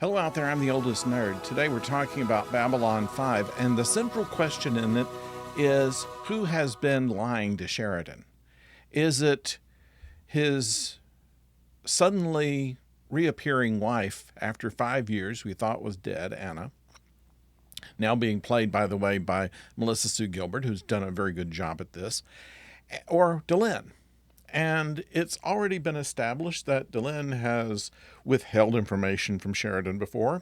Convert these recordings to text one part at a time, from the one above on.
Hello out there, I'm the oldest nerd. Today we're talking about Babylon 5, and the central question in it is who has been lying to Sheridan? Is it his suddenly reappearing wife after 5 years we thought was dead, Anna, now being played, by the way, by Melissa Sue Gilbert, who's done a very good job at this, or Delenn? And it's already been established that Delenn has withheld information from Sheridan before,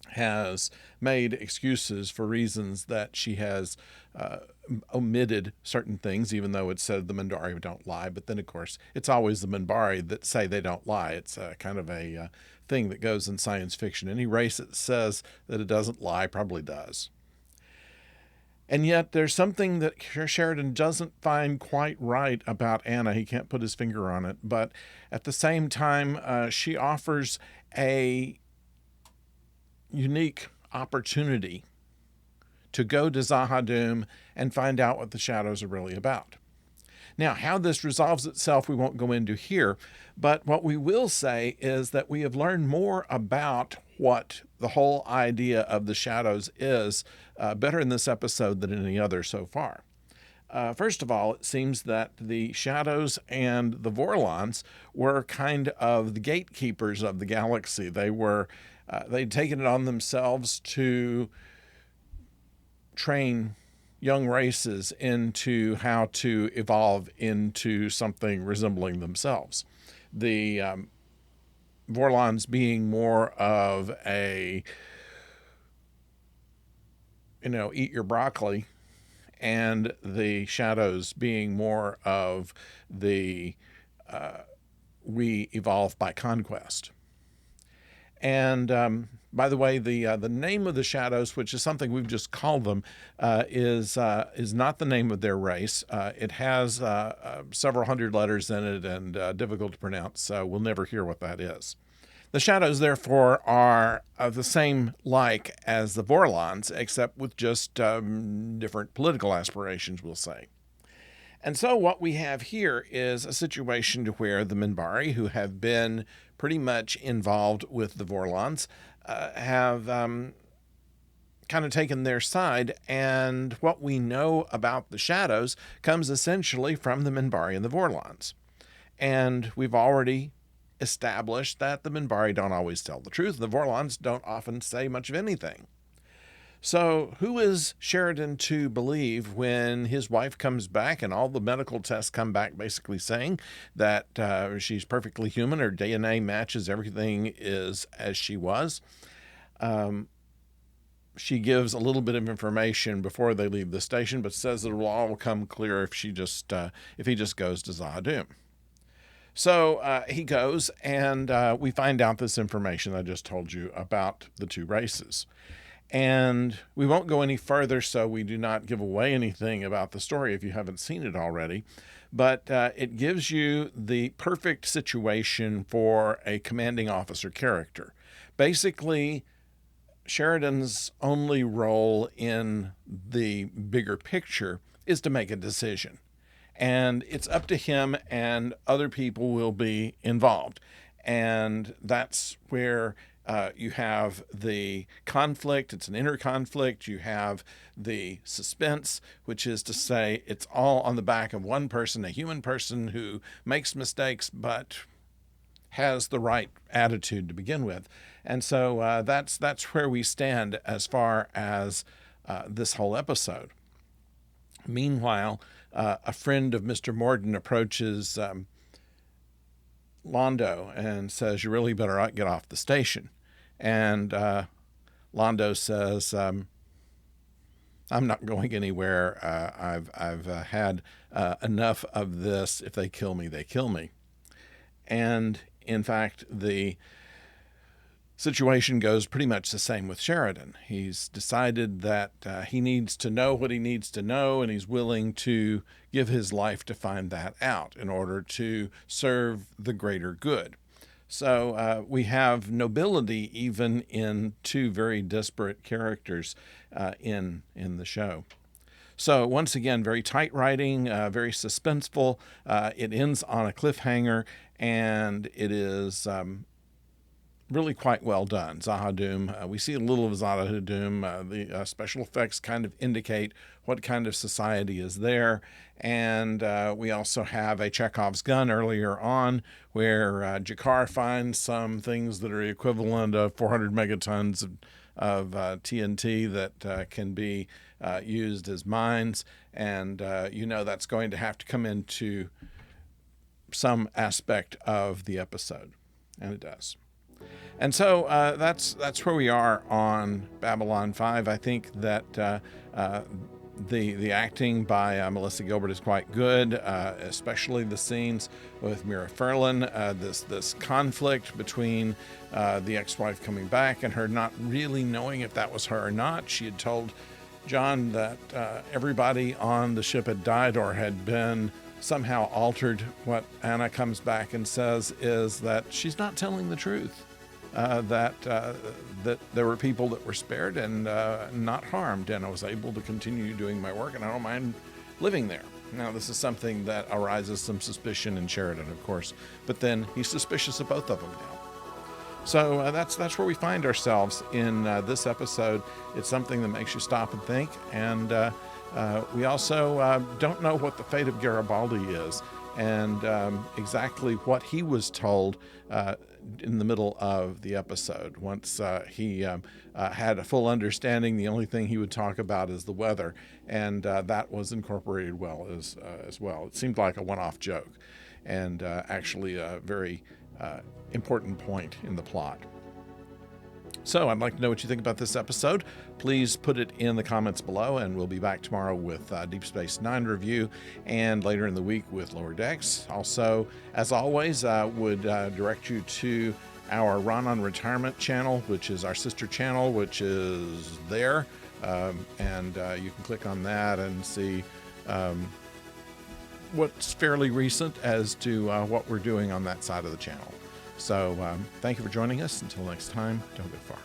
has made excuses for reasons that she has omitted certain things, even though it said the Minbari don't lie. But then, of course, it's always the Minbari that say they don't lie. It's kind of a thing that goes in science fiction. Any race that says that it doesn't lie probably does. And yet there's something that Sheridan doesn't find quite right about Anna. He can't put his finger on it. But at the same time, she offers a unique opportunity to go to ZaHaDum and find out what the shadows are really about. Now, how this resolves itself, we won't go into here, but what we will say is that we have learned more about what the whole idea of the shadows is better in this episode than any other so far. First of all, it seems that the shadows and the Vorlons were kind of the gatekeepers of the galaxy. They'd taken it on themselves to train young races into how to evolve into something resembling themselves. The Vorlons being more of a, eat your broccoli, and the shadows being more of the we evolve by conquest. And by the way, the name of the shadows, which is something we've just called them, is not the name of their race. It has several hundred letters in it and difficult to pronounce, so we'll never hear what that is. The shadows, therefore, are of the same like as the Vorlons, except with just different political aspirations, we'll say. And so what we have here is a situation to where the Minbari, who have been pretty much involved with the Vorlons, have kind of taken their side, and what we know about the shadows comes essentially from the Minbari and the Vorlons. And we've already established that the Minbari don't always tell the truth. The Vorlons don't often say much of anything. So who is Sheridan to believe when his wife comes back and all the medical tests come back basically saying that she's perfectly human, her DNA matches, everything is as she was? She gives a little bit of information before they leave the station, but says it will all come clear if he just goes to ZaHaDum. So he goes, and we find out this information I just told you about the two races. And we won't go any further, so we do not give away anything about the story if you haven't seen it already. But it gives you the perfect situation for a commanding officer character. Basically, Sheridan's only role in the bigger picture is to make a decision. And it's up to him, and other people will be involved. And that's where you have the conflict. It's an inner conflict. You have the suspense, which is to say it's all on the back of one person, a human person who makes mistakes but has the right attitude to begin with. And so that's where we stand as far as this whole episode. Meanwhile, a friend of Mr. Morden approaches Londo and says, "You really better get off the station." And Londo says, "I'm not going anywhere. I've had enough of this. If they kill me, they kill me." And in fact, the situation goes pretty much the same with Sheridan. He's decided that he needs to know what he needs to know, and he's willing to give his life to find that out in order to serve the greater good. So we have nobility even in two very disparate characters in the show. So once again, very tight writing, very suspenseful. It ends on a cliffhanger, and it is really quite well done. ZaHaDum, we see a little of ZaHaDum. The special effects kind of indicate what kind of society is there. And we also have a Chekhov's gun earlier on where Jakar finds some things that are equivalent of 400 megatons of TNT that can be used as mines. And that's going to have to come into some aspect of the episode. And it does. And so that's where we are on Babylon 5. I think that the acting by Melissa Gilbert is quite good, especially the scenes with Mira Furlan, this conflict between the ex-wife coming back and her not really knowing if that was her or not. She had told John that everybody on the ship had died or had been somehow altered. What Anna comes back and says is that she's not telling the truth. That there were people that were spared and not harmed, and I was able to continue doing my work, and I don't mind living there. Now, this is something that arises some suspicion in Sheridan, of course, but then he's suspicious of both of them now. So that's where we find ourselves in this episode. It's something that makes you stop and think, and we also don't know what the fate of Garibaldi is, and exactly what he was told in the middle of the episode. Once he had a full understanding, the only thing he would talk about is the weather, and that was incorporated well as well. It seemed like a one-off joke, and actually a very important point in the plot. So I'd like to know what you think about this episode. Please put it in the comments below, and we'll be back tomorrow with Deep Space Nine review, and later in the week with Lower Decks. Also, as always, would direct you to our Ron on Retirement channel, which is our sister channel, which is there, and you can click on that and see what's fairly recent as to what we're doing on that side of the channel. So thank you for joining us. Until next time, don't go far.